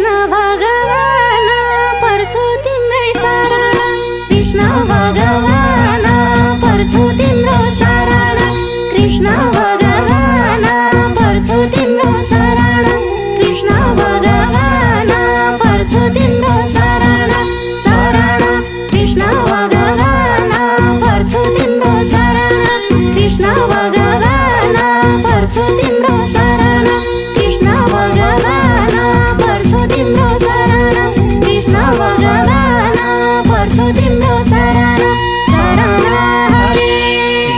कृष्ण भगवान पर्छु तिम्रै शरण कृष्ण भगवान पर्छु तिम्रो शरण कृष्ण भगवान पर्छु तिम्रो शरण कृष्ण भगवान पर्छु तिम्रो शरण शरण कृष्ण भगवान पर्छु तिम्रो शरण कृष्ण भगवान पर्छु तिम्रो शरण कृष्ण भगवान पर्छु तिम्रो शरण कृष्ण भगवान पर्छु तिम्रो शरण शरण हरे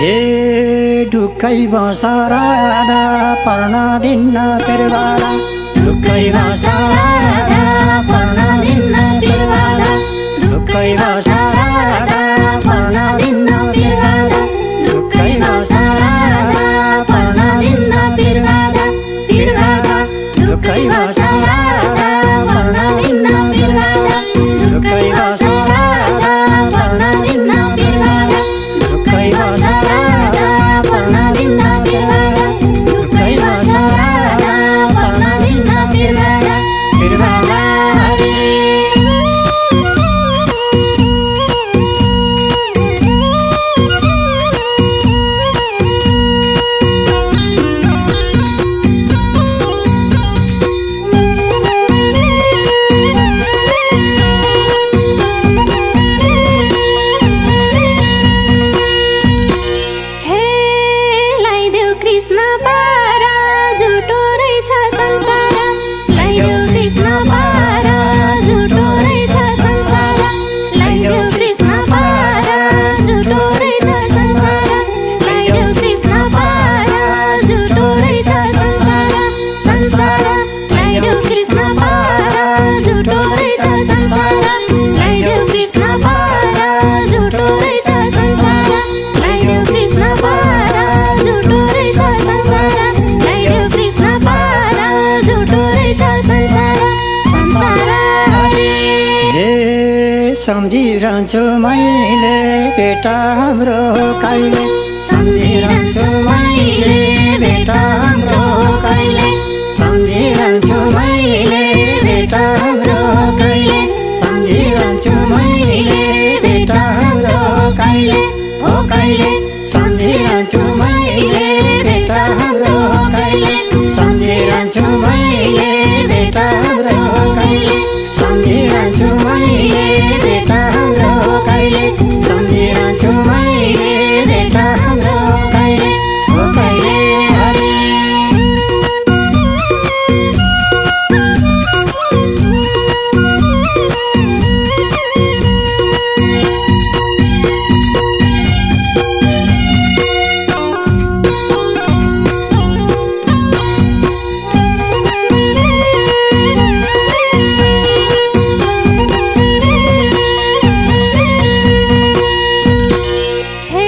हे ढुक्कै बसराधा पर्न दिन्न बिरबाला ढुक्कै बसराधा पर्न दिन्न बिरबाला ढुक्कै बसराधा पर्न दिन्न बिरबाला ढुक्कै बसराधा पर्न दिन्न बिरबाला बिरबाला ढुक्कै बसराधा पर्न दिन्न बिरबाला ढुक्कै बसराधा पर्न दिन्न बिरबाला ढुक्कै बसराधा पर्न दिन्न बिरबाला ढुक्कै बसराधा पर्न दिन्न बिरबाला बिरबाला हरे हे लाइदेऊ कृष्ण पारा झुटो रहेछ संसार लाइदेऊ कृष्ण पारा झुटो रहेछ संसार लाइदेऊ कृष्ण पारा झुटो रहेछ संसार लाइदेऊ कृष्ण पारा झुटो रहेछ संसार संसार लाइदेऊ कृष्ण पारा झुटो रहेछ संसार लाइदेऊ कृष्ण पारा झुटो रहेछ संसार लाइदेऊ कृष्ण पारा झुटो रहेछ संसार लाइदेऊ कृष्ण पारा झुटो रहेछ संसार संसार हरे हे सम्झिरहन्छु मैले बेटा हाम्रो कहिले सम्झिरहन्छु मैले बेटा हाम्रो कहिले सम्झिरहन्छु मैले बेटा हाम्रो कहिले सम्झिरहन्छु मैले बेटा हाम्रो कहिले हो कहिले सम्झिरहन्छु मैले बेटा हाम्रो कहिले सम्झिरहन्छु मैले बेटा हाम्रो कहिले सम्झिरहन्छु मैले बेटा हाम्रो कहिले सम्झिरहन्छु मैले बेटा हाम्रो कहिले हो कहिले हरे हे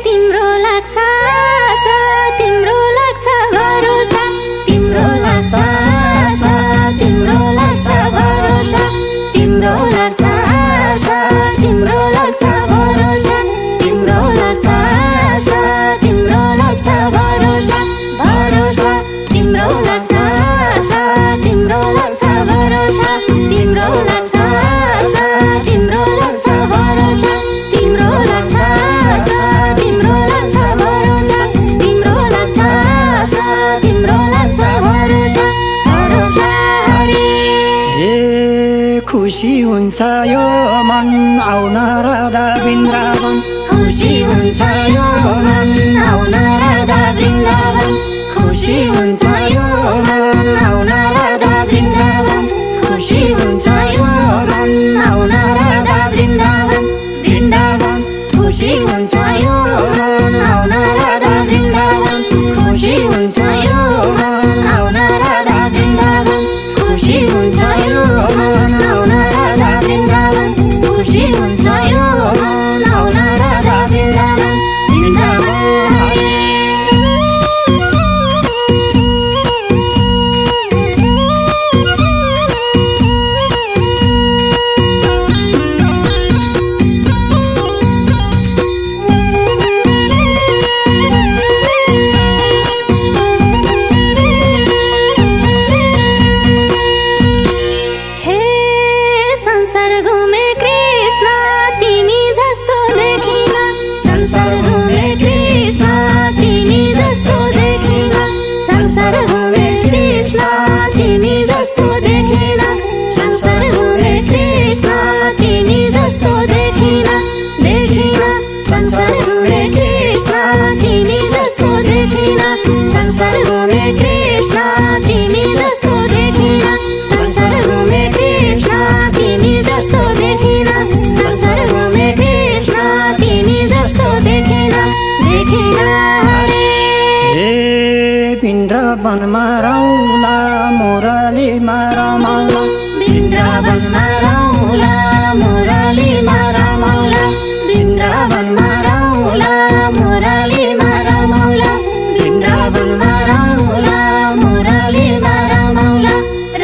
तिम्रो लाग्छ आशा तिम्रो लाग्छ भरोसा तिम्रो लाग्छ आशा तिम्रो लाग्छ भरोसा तिम्रो लाग्छ आशा तिम्रो लाग्छ भरोसा तिम्रो लाग्छ आशा तिम्रो लाग्छ भरोसा भरोसा तिम्रो लाग्छ आशा तिम्रो लाग्छ भरोसा तिम्रो लाग्छ आशा तिम्रो लाग्छ भरोसा तिम्रो लाग्छ आशा तिम्रो लाग्छ भरोसा तिम्रो लाग्छ आशा तिम्रो लाग्छ भरोसा भरोसा हरे हे खुसी हुन्छ यो मन आउन राधा वृन्दावन खुसी हुन्छ यो मन आउन राधा वृन्दावन खुसी हुन्छ यो मन आउन राधा वृन्दावन खुसी हुन्छ यो मन आउन राधा वृन्दावन वृन्दावन खुसी हुन्छ यो मन आउन राधा वृन्दावन खुसी हुन्छ यो मन आउन राधा वृन्दावन खुसी हुन्छ यो मन आउन राधा वृन्दावन खुसी हुन्छ यो मन आउन राधा वृन्दावन वृन्दावन हरे रमाउला वृन्दावनमा रौला मुरलीमा रमाउला वृन्दावनमा रौला मुरलीमा रमाउला वृन्दावनमा रौला मुरलीमा रमाउला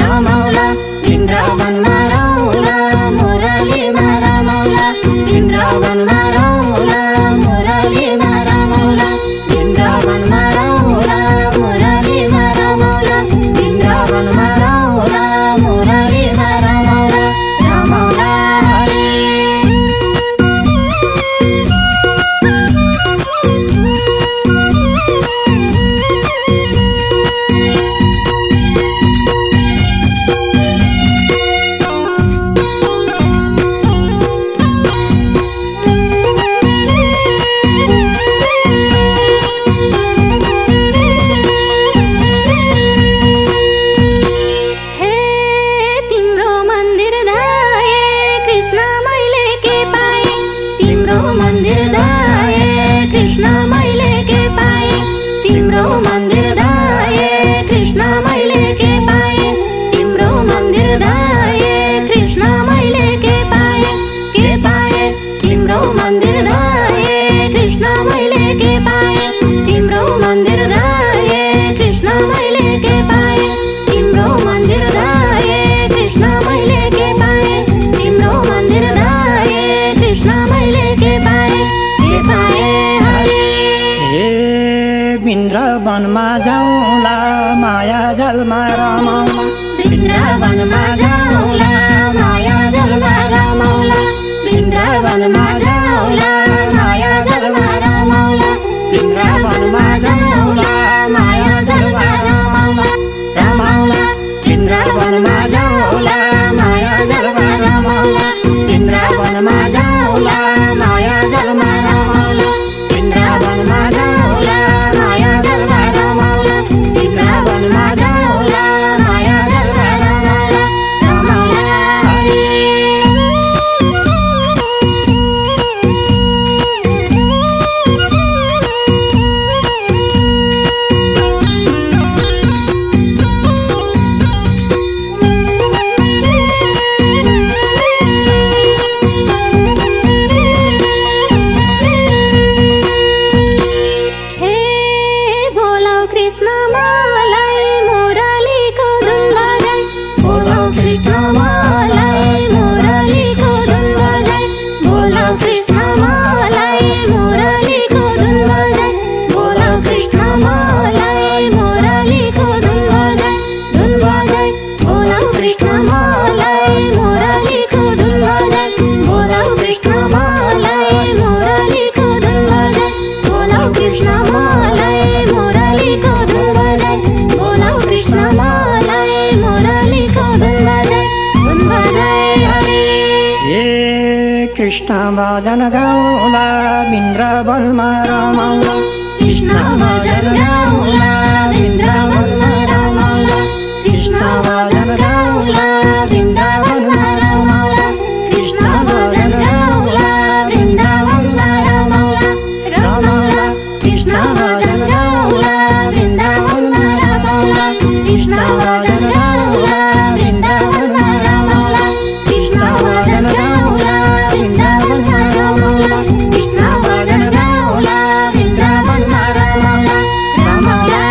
रमाउला वृन्दावनमा रौला मुरलीमा रमाउला वृन्दावनमा रौला मुरलीमा रमाउला वृन्दावनमा रौला मुरलीमा रमाउला वृन्दावनमा रौला मुरलीमा रमाउला रमाउला हरे वृन्दावनमा जाउँला माया जलमा रमाउला वृन्दावनमा जाउँला माया जलमा रमाउला वृन्दावनमा जाउँला माया जलमा रमाउला वृन्दावनमा जाउँला माया जलमा रमाउला रमाउला वृन्दावनमा जाउँला माया जलमा रमाउला वृन्दावनमा जाउँला माया जलमा रमाउला वृन्दावनमा जाउँला माया जलमा रमाउला वृन्दावनमा जाउँला माया जलमा रमाउला रमाउला हरे कृष्ण भजन गाउँला वृन्दावनमा रमाउला कृष्ण भजन गाउँला वृन्दावनमा रमाउला कृष्ण भजन गाउँला वृन्दावनमा रमाउला कृष्ण भजन गाउँला वृन्दावनमा रमाउला रमाउला कृष्ण भजन गाउँला वृन्दावनमा रमाउला कृष्ण भजन गाउँला वृन्दावनमा रमाउला कृष्ण भजन गाउँला वृन्दावनमा रमाउला कृष्ण भजन गाउँला वृन्दावनमा रमाउला रमाउला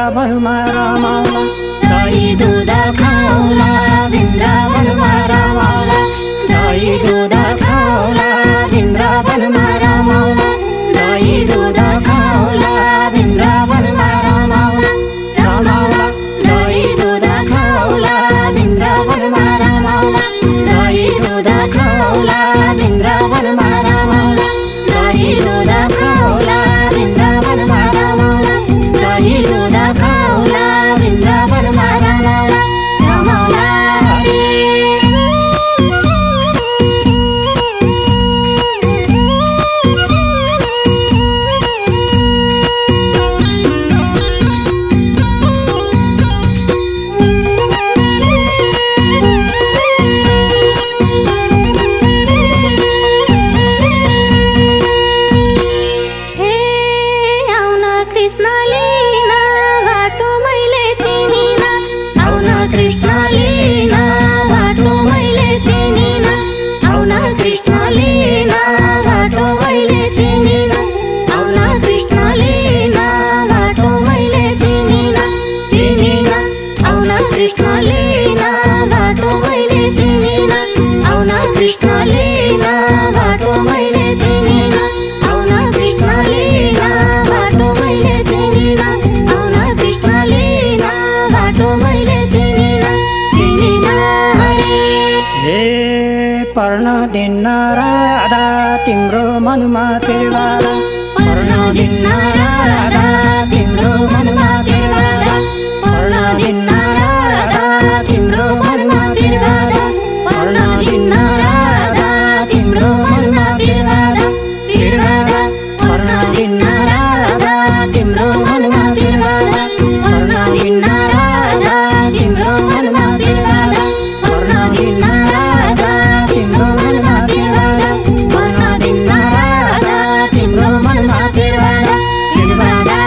वृन्दावनमा रमाउला दही दुध खाउला वृन्दावनमा रमाउला दही दुध खाउला वृन्दावनमा रमाउला दही दुध खाउला वृन्दावनमा रमाउला रमाउला दही दुध खाउला वृन्दावनमा रमाउला दही दुध खाउला वृन्दावनमा रमाउला दही दुध खाउला वृन्दावनमा रमाउला दही दुध खाउला वृन्दावनमा रमाउला रमाउला पर्ण दिन राधा तिम्रो मनमा बिरबादा पर्ण दिन राधा तिम्रो मनमा बिरबादा पर्ण दिन राधा तिम्रो मनमा बिरबादा पर्ण दिन राधा तिम्रो मनमा बिरबादा बिरबादा पर्ण दिन राधा तिम्रो मनमा बिरबादा पर्ण दिन राधा तिम्रो मनमा बिरबादा पर्ण दिन राधा तिम्रो मनमा बिरबादा पर्ण दिन राधा तिम्रो मनमा बिरबादा बिरबादा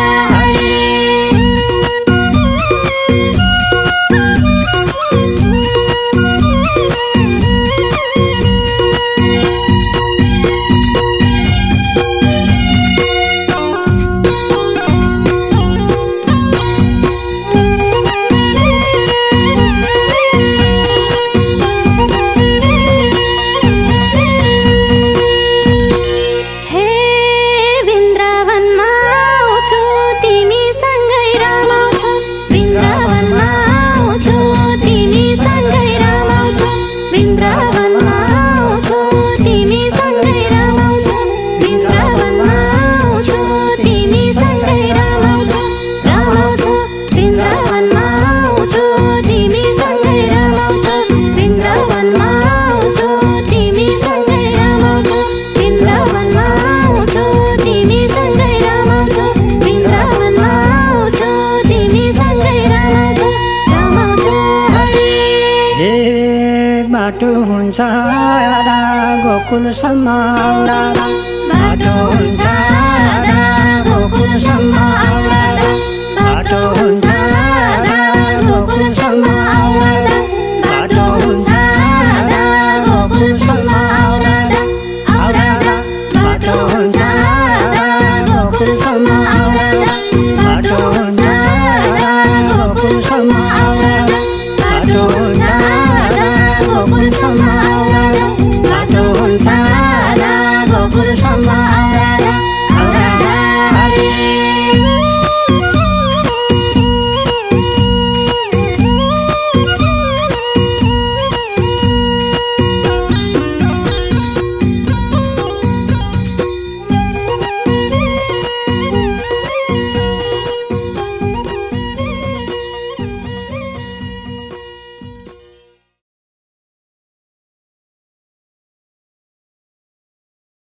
बाटो हुन्छ राधा गोकुलसम्म राधा बाटो हुन्छ राधा गोकुलसम्म राधा बाटो हुन्छ राधा गोकुलसम्म राधा बाटो हुन्छ राधा गोकुलसम्म राधा राधा बाटो हुन्छ राधा गोकुलसम्म राधा बाटो हुन्छ राधा गोकुलसम्म राधा बाटो हुन्छ राधा गोकुलसम्म